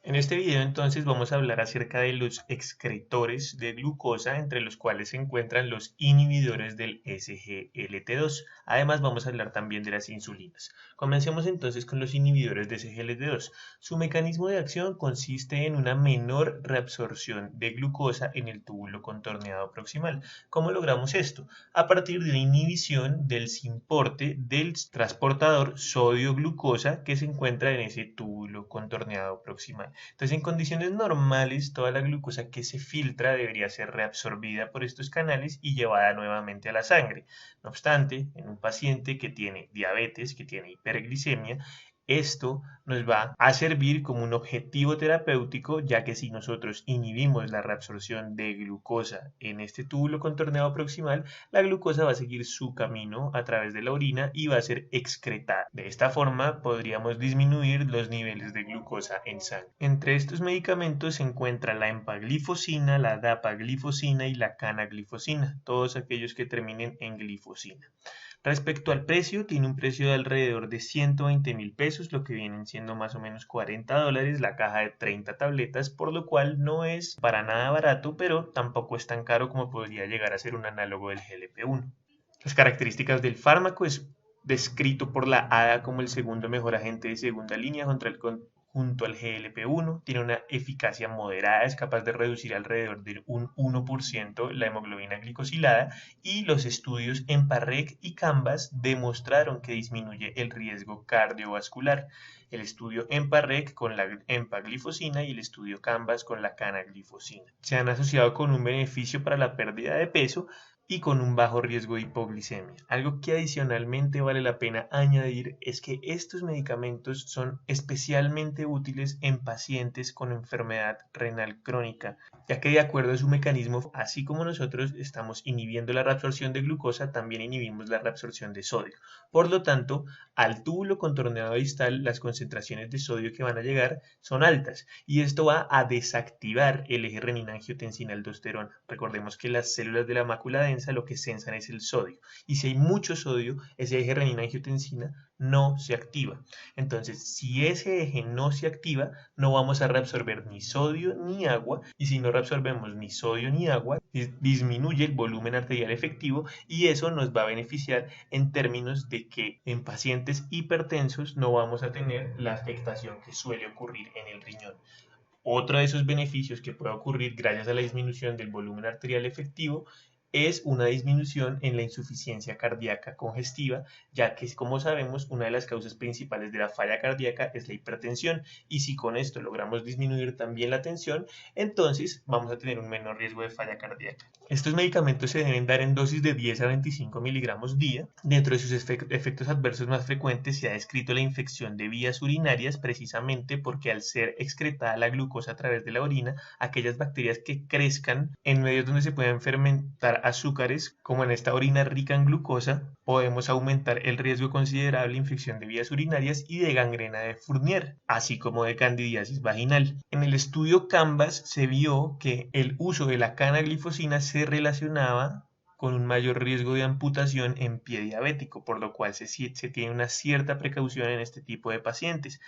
En este video entonces vamos a hablar acerca de los excretores de glucosa, entre los cuales se encuentran los inhibidores del SGLT2. Además vamos a hablar también de las insulinas. Comencemos entonces con los inhibidores de SGLT2. Su mecanismo de acción consiste en una menor reabsorción de glucosa en el túbulo contorneado proximal. ¿Cómo logramos esto? A partir de la inhibición del simporte del transportador sodio-glucosa que se encuentra en ese túbulo contorneado proximal. Entonces, en condiciones normales, toda la glucosa que se filtra debería ser reabsorbida por estos canales y llevada nuevamente a la sangre. No obstante, en un paciente que tiene diabetes, que tiene hiperglicemia, esto nos va a servir como un objetivo terapéutico, ya que si nosotros inhibimos la reabsorción de glucosa en este túbulo contorneado proximal, la glucosa va a seguir su camino a través de la orina y va a ser excretada. De esta forma podríamos disminuir los niveles de glucosa en sangre. Entre estos medicamentos se encuentra la empaglifosina, la dapaglifosina y la canaglifosina, todos aquellos que terminen en glifosina. Respecto al precio, tiene un precio de alrededor de 120.000 pesos, lo que vienen siendo más o menos $40, la caja de 30 tabletas, por lo cual no es para nada barato, pero tampoco es tan caro como podría llegar a ser un análogo del GLP-1. Las características del fármaco es descrito por la ADA como el segundo mejor agente de segunda línea junto al GLP-1, tiene una eficacia moderada, es capaz de reducir alrededor de un 1% la hemoglobina glicosilada y los estudios EMPA-REG y CANVAS demostraron que disminuye el riesgo cardiovascular. El estudio EMPA-REG con la empaglifosina y el estudio CANVAS con la canaglifosina. Se han asociado con un beneficio para la pérdida de peso y con un bajo riesgo de hipoglicemia. Algo que adicionalmente vale la pena añadir es que estos medicamentos son especialmente útiles en pacientes con enfermedad renal crónica, ya que de acuerdo a su mecanismo, así como nosotros estamos inhibiendo la reabsorción de glucosa, también inhibimos la reabsorción de sodio. Por lo tanto, al túbulo contorneado distal, las concentraciones de sodio que van a llegar son altas y esto va a desactivar el eje renina-angiotensina-aldosterona. Recordemos que las células de la mácula densa lo que sensan es el sodio y si hay mucho sodio, ese eje renina-angiotensina no se activa. Entonces, si ese eje no se activa, no vamos a reabsorber ni sodio ni agua y si no reabsorbemos ni sodio ni agua, disminuye el volumen arterial efectivo y eso nos va a beneficiar en términos de que en pacientes hipertensos no vamos a tener la afectación que suele ocurrir en el riñón. Otro de esos beneficios que puede ocurrir gracias a la disminución del volumen arterial efectivo es una disminución en la insuficiencia cardíaca congestiva, ya que como sabemos una de las causas principales de la falla cardíaca es la hipertensión y si con esto logramos disminuir también la tensión, entonces vamos a tener un menor riesgo de falla cardíaca. Estos medicamentos se deben dar en dosis de 10 a 25 miligramos día. Dentro de sus efectos adversos más frecuentes se ha descrito la infección de vías urinarias precisamente porque al ser excretada la glucosa a través de la orina, aquellas bacterias que crezcan en medios donde se puedan fermentar azúcares, como en esta orina rica en glucosa, podemos aumentar el riesgo considerable de infección de vías urinarias y de gangrena de Fournier, así como de candidiasis vaginal. En el estudio CANVAS se vio que el uso de la canaglifosina se relacionaba con un mayor riesgo de amputación en pie diabético, por lo cual se tiene una cierta precaución en este tipo de pacientes.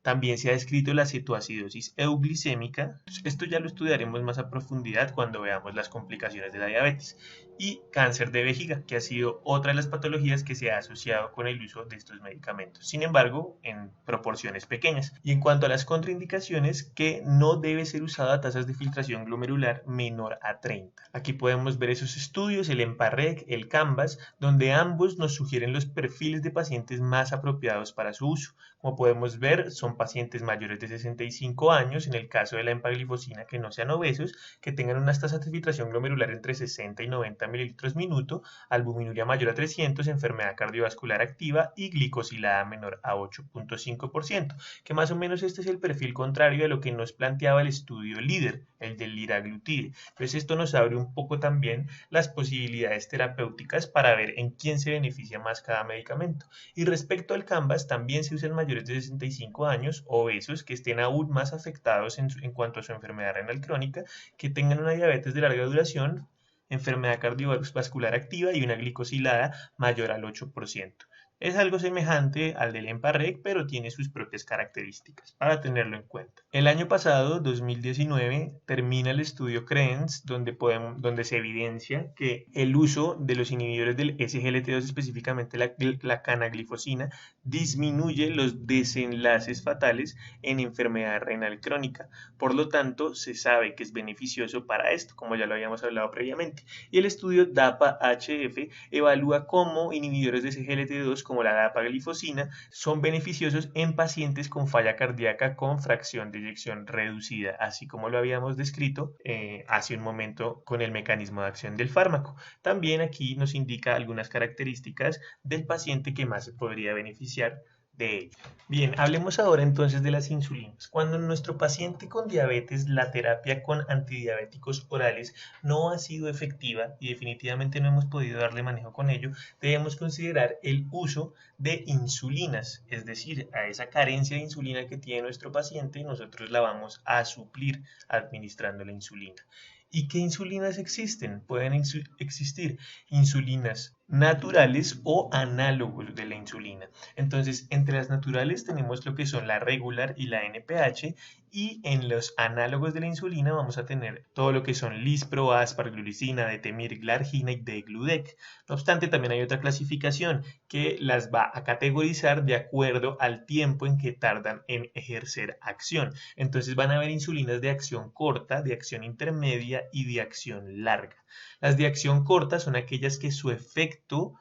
También se ha descrito la cetoacidosis euglicémica, esto ya lo estudiaremos más a profundidad cuando veamos las complicaciones de la diabetes, y cáncer de vejiga, que ha sido otra de las patologías que se ha asociado con el uso de estos medicamentos, sin embargo, en proporciones pequeñas. Y en cuanto a las contraindicaciones, que no debe ser usado a tasas de filtración glomerular menor a 30. Aquí podemos ver esos estudios, el EMPA-REG, el CANVAS, donde ambos nos sugieren los perfiles de pacientes más apropiados para su uso. Como podemos ver, son pacientes mayores de 65 años, en el caso de la empaglifosina que no sean obesos, que tengan unas tasas de filtración glomerular entre 60 y 90 mililitros minuto, albuminuria mayor a 300, enfermedad cardiovascular activa y glicosilada menor a 8.5%, que más o menos este es el perfil contrario a lo que nos planteaba el estudio líder, el del liraglutide. Entonces esto nos abre un poco también las posibilidades terapéuticas para ver en quién se beneficia más cada medicamento. Y respecto al CANVAS, también se usan mayores de 65 años, obesos, que estén aún más afectados en cuanto a su enfermedad renal crónica, que tengan una diabetes de larga duración, enfermedad cardiovascular activa y una glicosilada mayor al 8%. Es algo semejante al del EMPA-REC, pero tiene sus propias características, para tenerlo en cuenta. El año pasado, 2019, termina el estudio CREENS, donde se evidencia que el uso de los inhibidores del SGLT2, específicamente la canaglifosina, disminuye los desenlaces fatales en enfermedad renal crónica. Por lo tanto, se sabe que es beneficioso para esto, como ya lo habíamos hablado previamente. Y el estudio DAPA-HF evalúa cómo inhibidores de SGLT2 como la dapaglifosina son beneficiosos en pacientes con falla cardíaca con fracción de eyección reducida, así como lo habíamos descrito hace un momento con el mecanismo de acción del fármaco. También aquí nos indica algunas características del paciente que más se podría beneficiar de ello. Bien, hablemos ahora entonces de las insulinas. Cuando en nuestro paciente con diabetes la terapia con antidiabéticos orales no ha sido efectiva y definitivamente no hemos podido darle manejo con ello, debemos considerar el uso de insulinas, es decir, a esa carencia de insulina que tiene nuestro paciente, nosotros la vamos a suplir administrando la insulina. ¿Y qué insulinas existen? Pueden existir insulinas naturales o análogos de la insulina. Entonces, entre las naturales tenemos lo que son la regular y la NPH, y en los análogos de la insulina vamos a tener todo lo que son lispro, aspar, glulicina, detemir, glargina y degludec. No obstante, también hay otra clasificación que las va a categorizar de acuerdo al tiempo en que tardan en ejercer acción. Entonces van a haber insulinas de acción corta, de acción intermedia y de acción larga. Las de acción corta son aquellas que su efecto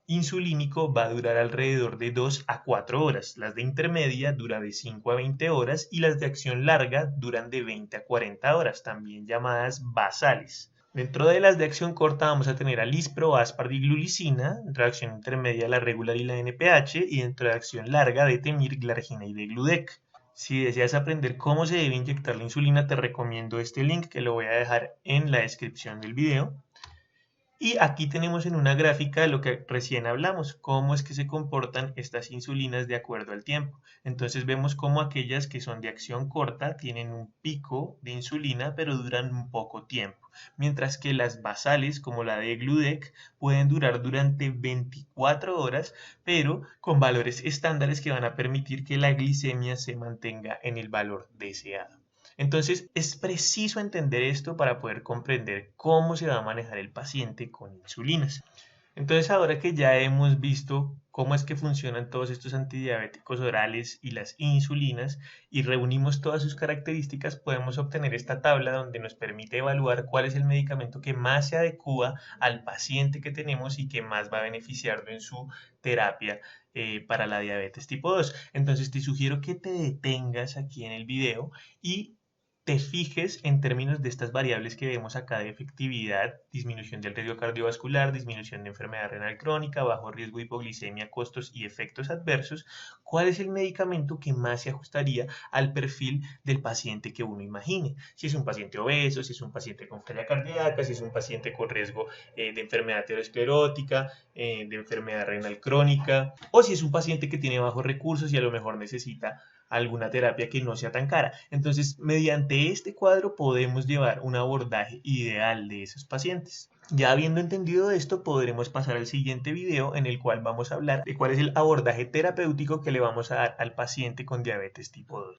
insulínico va a durar alrededor de 2 a 4 horas, las de intermedia duran de 5 a 20 horas y las de acción larga duran de 20 a 40 horas, también llamadas basales. Dentro de las de acción corta vamos a tener a lispro, aspar y glulicina, dentro de acción intermedia la regular y la NPH, y dentro de acción larga detemir, glargina y degludec. Si deseas aprender cómo se debe inyectar la insulina, te recomiendo este link que lo voy a dejar en la descripción del video. Y aquí tenemos en una gráfica lo que recién hablamos, cómo es que se comportan estas insulinas de acuerdo al tiempo. Entonces vemos cómo aquellas que son de acción corta tienen un pico de insulina pero duran un poco tiempo, mientras que las basales como la de Gludec pueden durar durante 24 horas pero con valores estándares que van a permitir que la glicemia se mantenga en el valor deseado. Entonces, es preciso entender esto para poder comprender cómo se va a manejar el paciente con insulinas. Entonces, ahora que ya hemos visto cómo es que funcionan todos estos antidiabéticos orales y las insulinas y reunimos todas sus características, podemos obtener esta tabla donde nos permite evaluar cuál es el medicamento que más se adecua al paciente que tenemos y que más va a beneficiarlo en su terapia para la diabetes tipo 2. Entonces, te sugiero que te detengas aquí en el video y te fijes en términos de estas variables que vemos acá de efectividad, disminución del riesgo cardiovascular, disminución de enfermedad renal crónica, bajo riesgo de hipoglicemia, costos y efectos adversos, cuál es el medicamento que más se ajustaría al perfil del paciente que uno imagine. Si es un paciente obeso, si es un paciente con falla cardíaca, si es un paciente con riesgo de enfermedad aterosclerótica, de enfermedad renal crónica, o si es un paciente que tiene bajos recursos y a lo mejor necesita alguna terapia que no sea tan cara. Entonces, mediante este cuadro podemos llevar un abordaje ideal de esos pacientes. Ya habiendo entendido esto, podremos pasar al siguiente video en el cual vamos a hablar de cuál es el abordaje terapéutico que le vamos a dar al paciente con diabetes tipo 2.